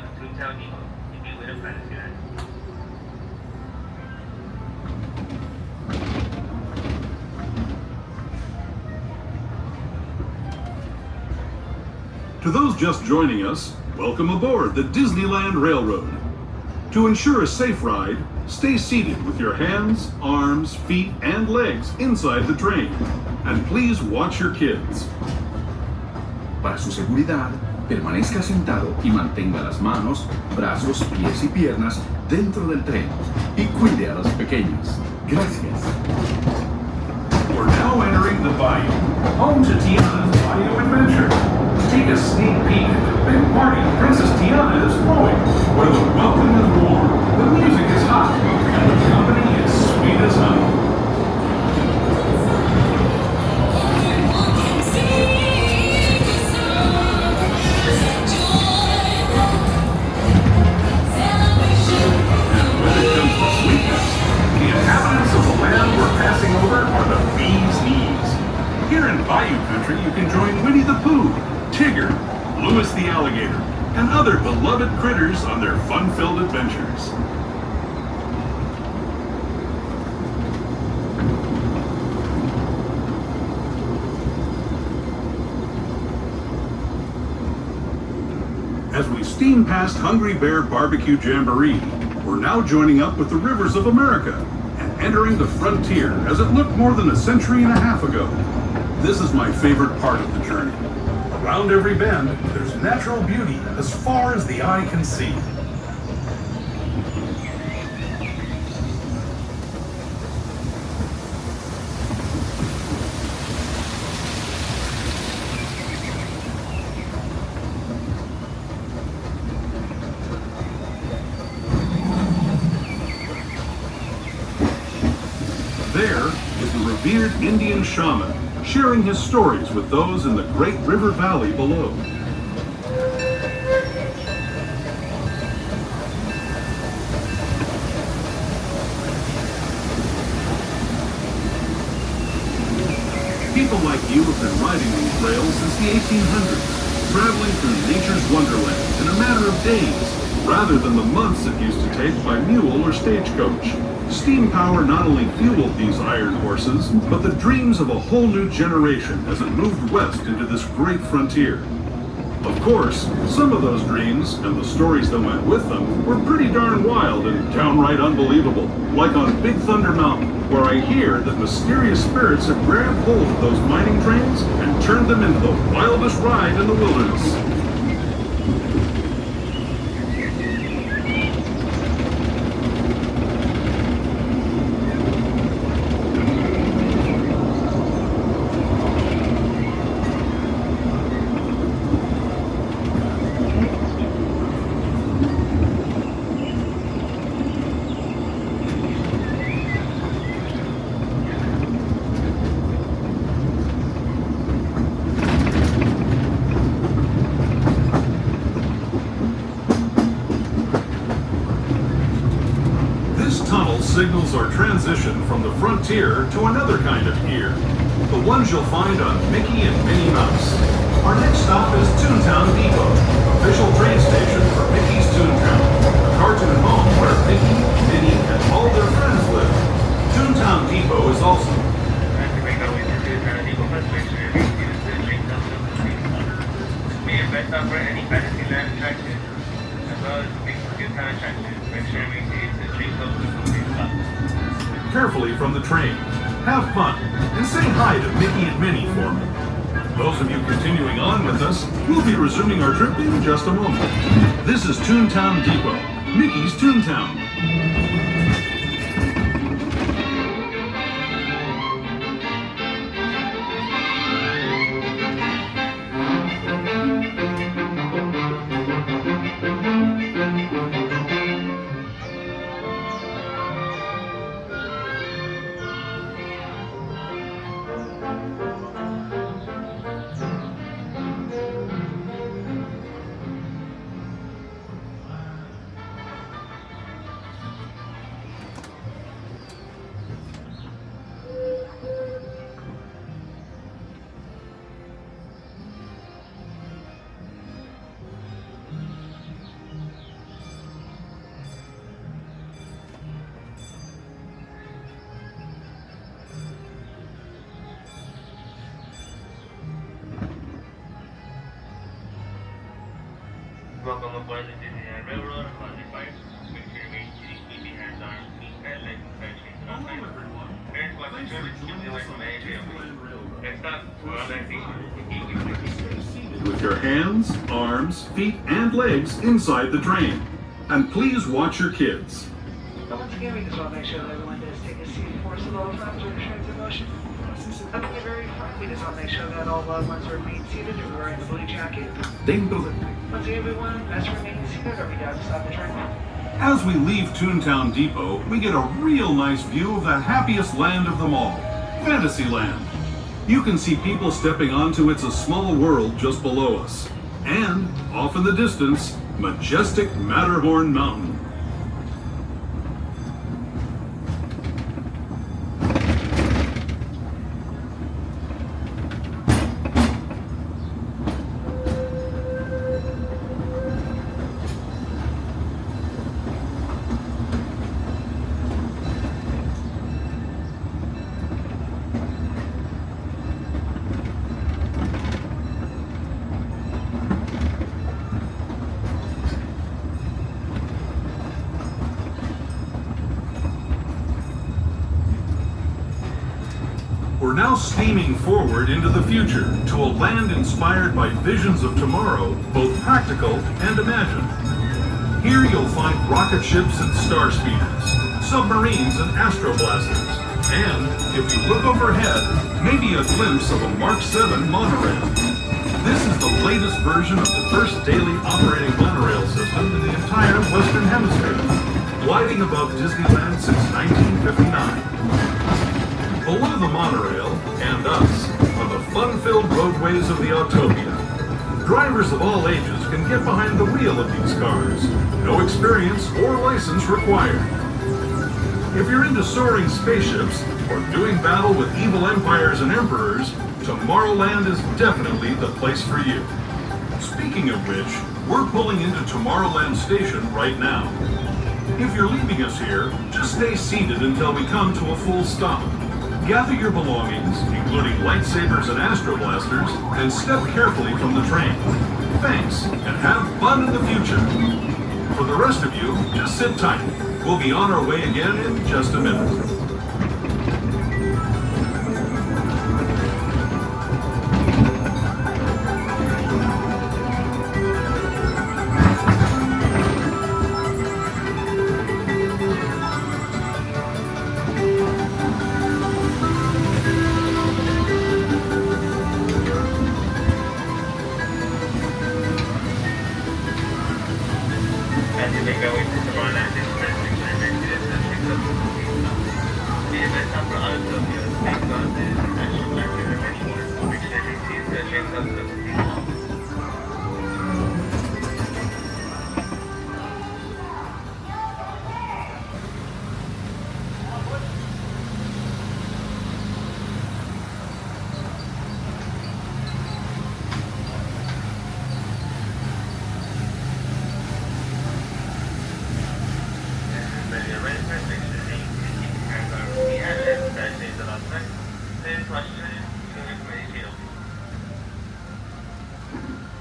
Toontown Depot if you live in Fantasyland. To those just joining us, welcome aboard the Disneyland Railroad. To ensure a safe ride, stay seated with your hands, arms, feet, and legs inside the train. And please watch your kids. Para su seguridad, permanezca sentado y mantenga las manos, brazos, pies y piernas dentro del tren. Y cuide a los pequeños. Gracias. We're now entering the Bayou, home to Tiana's Bayou Adventure. Take a sneak peek at the big party Princess Tiana is throwing, where the welcome is warm, the music is hot, and the company is sweet as honey. And when it comes to sweetness, the inhabitants of the land we're passing over are the bee's knees. Here in Bayou country, you can join Winnie the Pooh, Tigger, Louis the Alligator, and other beloved critters on their fun-filled adventures. As we steam past Hungry Bear Barbecue Jamboree, we're now joining up with the rivers of America and entering the frontier as it looked more than a century and a half ago. This is my favorite part of the journey. Around every bend, there's natural beauty as far as the eye can see. There is the revered Indian shaman, sharing his stories with those in the great river valley below. People like you have been riding these rails since the 1800s, traveling through nature's wonderland in a matter of days, rather than the months it used to take by mule or stagecoach. Steam power not only fueled these iron horses, but the dreams of a whole new generation as it moved west into this great frontier. Of course, some of those dreams, and the stories that went with them, were pretty darn wild and downright unbelievable, like on Big Thunder Mountain, where I hear that mysterious spirits have grabbed hold of those mining trains and turned them into the wildest ride in the wilderness. Signals our transition from the frontier to another kind of gear, the ones you'll find on Mickey and Minnie Mouse. Our next stop is Toontown Depot, official train station for Mickey's Toontown, a cartoon home where Mickey, Minnie, and all their friends live. Toontown Depot is also any Fantasyland attraction, as well as big Toontown attraction. Make sure we see it's a dream close to carefully from the train. Have fun, and say hi to Mickey and Minnie for me. Those of you continuing on with us, we'll be resuming our trip in just a moment. This is Toontown Depot, Mickey's Toontown. mismo como puedes decir al railroad or the fire. Make sure you remain seated, keep your hands, arms, feet, and legs inside chains and Hello, outside. everyone. Parents watch the Thanks children, for keep joining them away us from on any trailway. Disneyland Railroad. Next up, we're on that station. Keep your Stay seated with your hands, arms, feet, and legs inside the train. And please watch your kids. But once again, we just want to make sure that everyone does take a seat before us at all times when the train's in motion. Up at the very front, we just want to make sure that all loved ones remain seated and wearing the blue jacket. Dentro del tren. Once again, everyone, best remain seated or we down to stop the train. As we leave Toontown Depot, we get a real nice view of the happiest land of them all, Fantasyland. You can see people stepping onto It's a Small World just below us. And, off in the distance, majestic Matterhorn Mountain. We're now steaming forward into the future to a land inspired by visions of tomorrow, both practical and imagined. Here you'll find rocket ships and star speeders, submarines and astroblasters, and, if you look overhead, maybe a glimpse of a Mark 7 monorail. This is the latest version of the first daily operating monorail system in the entire Western Hemisphere, gliding above Disneyland since 1959. Below the monorail, and us, are the fun-filled roadways of the Autopia. Drivers of all ages can get behind the wheel of these cars. No experience or license required. If you're into soaring spaceships or doing battle with evil empires and emperors, Tomorrowland is definitely the place for you. Speaking of which, we're pulling into Tomorrowland Station right now. If you're leaving us here, just stay seated until we come to a full stop. Gather your belongings, including lightsabers and astroblasters, and step carefully from the train. Thanks, and have fun in the future. For the rest of you, just sit tight. We'll be on our way again in just a minute. As you make our way to Tomorrowland, this is the next section of the event number Autopia. Thank God this is National Market Event. Make sure you see the train comes to the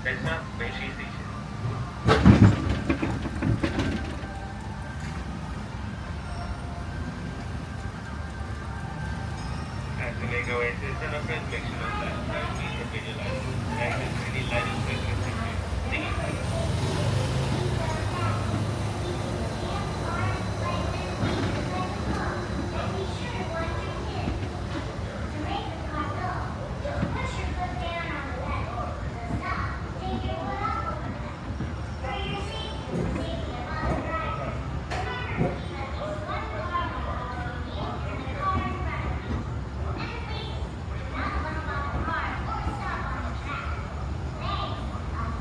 Next up, Bayou Station. As we make our way to the center front, make sure that we have video lighting. Access any lighting equipment. Thank you.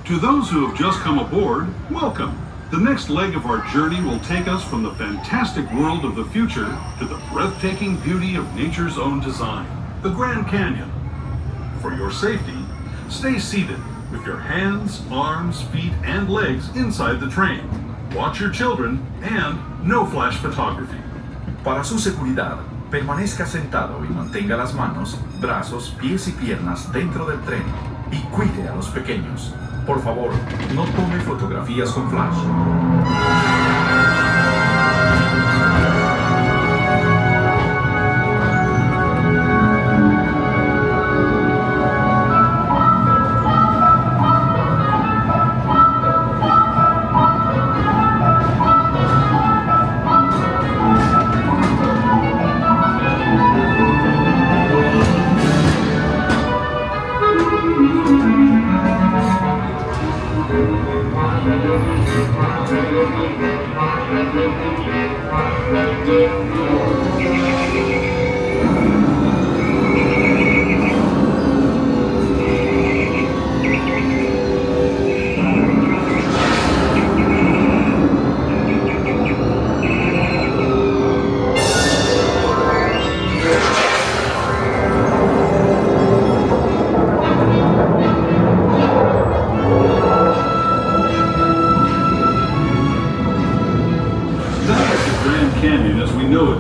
To those who have just come aboard, welcome. The next leg of our journey will take us from the fantastic world of the future to the breathtaking beauty of nature's own design, the Grand Canyon. For your safety, stay seated with your hands, arms, feet, and legs inside the train. Watch your children and no flash photography. Para su seguridad, permanezca sentado y mantenga las manos, brazos, pies y piernas dentro del tren y cuide a los pequeños. Por favor, no tome fotografías con flash.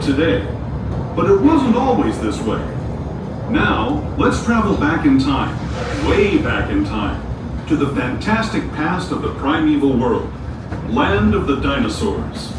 Today. But it wasn't always this way. Now, let's travel back in time, way back in time, to the fantastic past of the primeval world, land of the dinosaurs.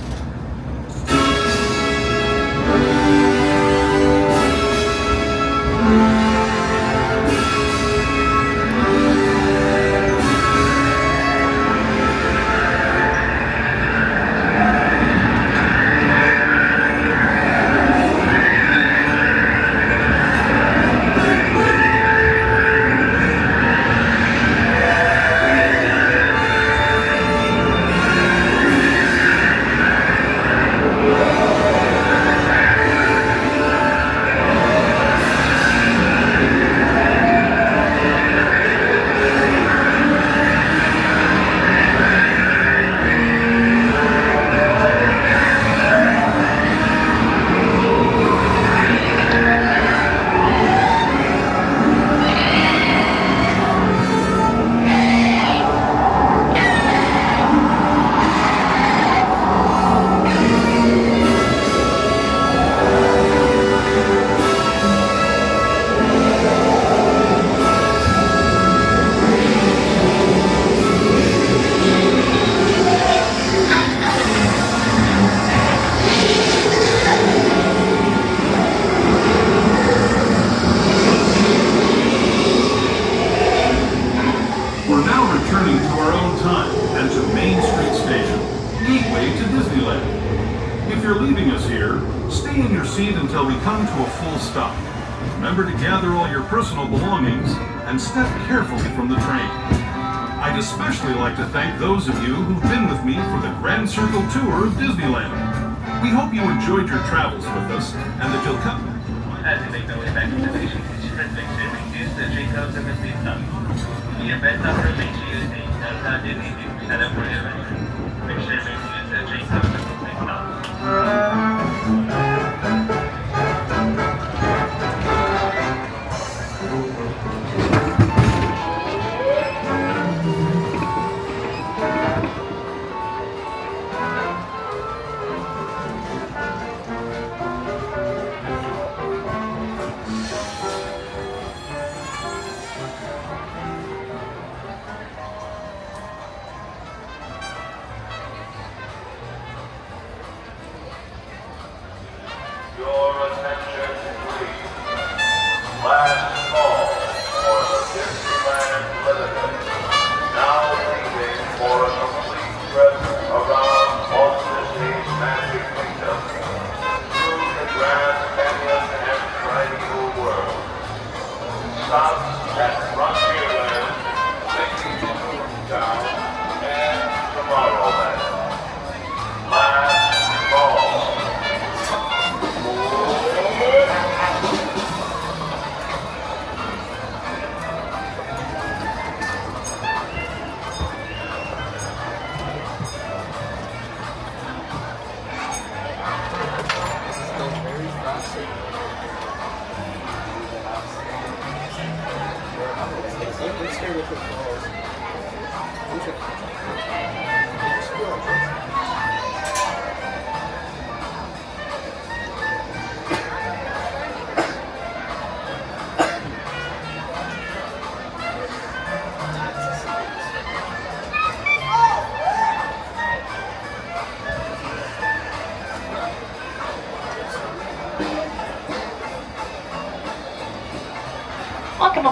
Until we come to a full stop. Remember to gather all your personal belongings and step carefully from the train. I'd especially like to thank those of you who've been with me for the Grand Circle Tour of Disneyland. We hope you enjoyed your travels with us and that you'll come. As you make your way back to the station, restriction reduced the Jacobs and the Sleep Stop. The event number makes you using Delta Disney set up for your event. Make sure to use the Jacobs and the Sleep Stop.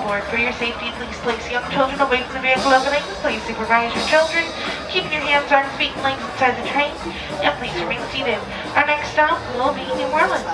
aboard. For your safety, please place young children away from the vehicle openings. Please supervise your children, keeping your hands, arms, feet, and legs inside the train, and please remain seated. Our next stop will be New Orleans.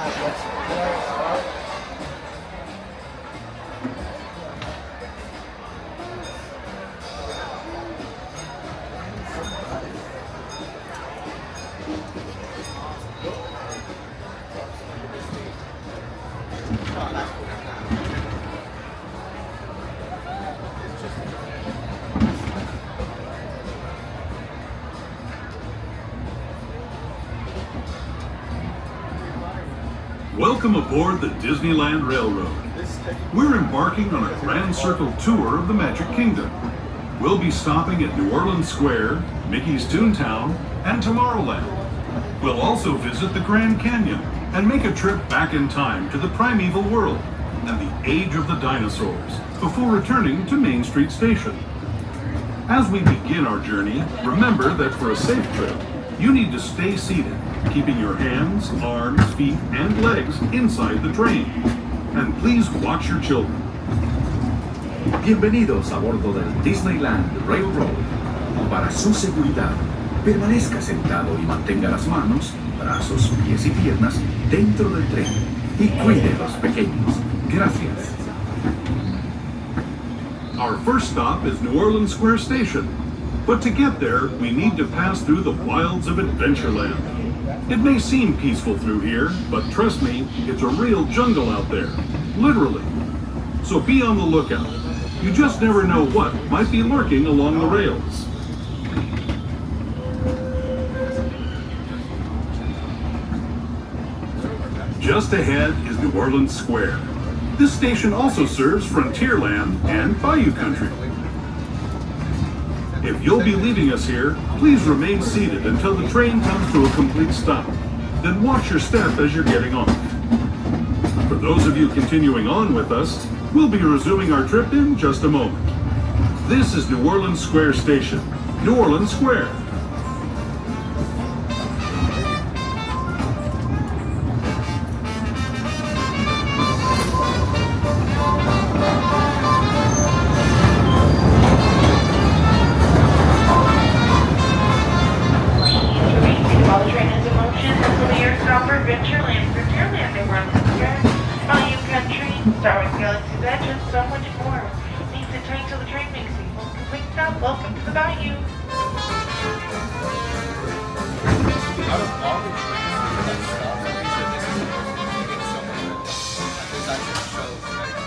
Welcome aboard the Disneyland Railroad. We're embarking on a grand circle tour of the Magic Kingdom. We'll be stopping at New Orleans Square, Mickey's Toontown, and Tomorrowland. We'll also visit the Grand Canyon and make a trip back in time to the primeval world and the age of the dinosaurs before returning to Main Street Station. As we begin our journey, remember that for a safe trip, you need to stay seated, keeping your hands, arms, feet, and legs inside the train. And please watch your children. Bienvenidos a bordo del Disneyland Railroad. Para su seguridad, permanezca sentado y mantenga las manos, brazos, pies y piernas dentro del tren y cuide a los pequeños. Gracias. Our first stop is New Orleans Square Station. But to get there, we need to pass through the wilds of Adventureland. It may seem peaceful through here, but trust me, it's a real jungle out there. Literally. So be on the lookout. You just never know what might be lurking along the rails. Just ahead is New Orleans Square. This station also serves Frontierland and Bayou Country. If you'll be leaving us here, please remain seated until the train comes to a complete stop. Then watch your step as you're getting off. For those of you continuing on with us, we'll be resuming our trip in just a moment. This is New Orleans Square Station, New Orleans Square. Welcome to the Bayou. Out of all the trains that stop, I'm pretty sure this is the most. You get so much. This actually shows like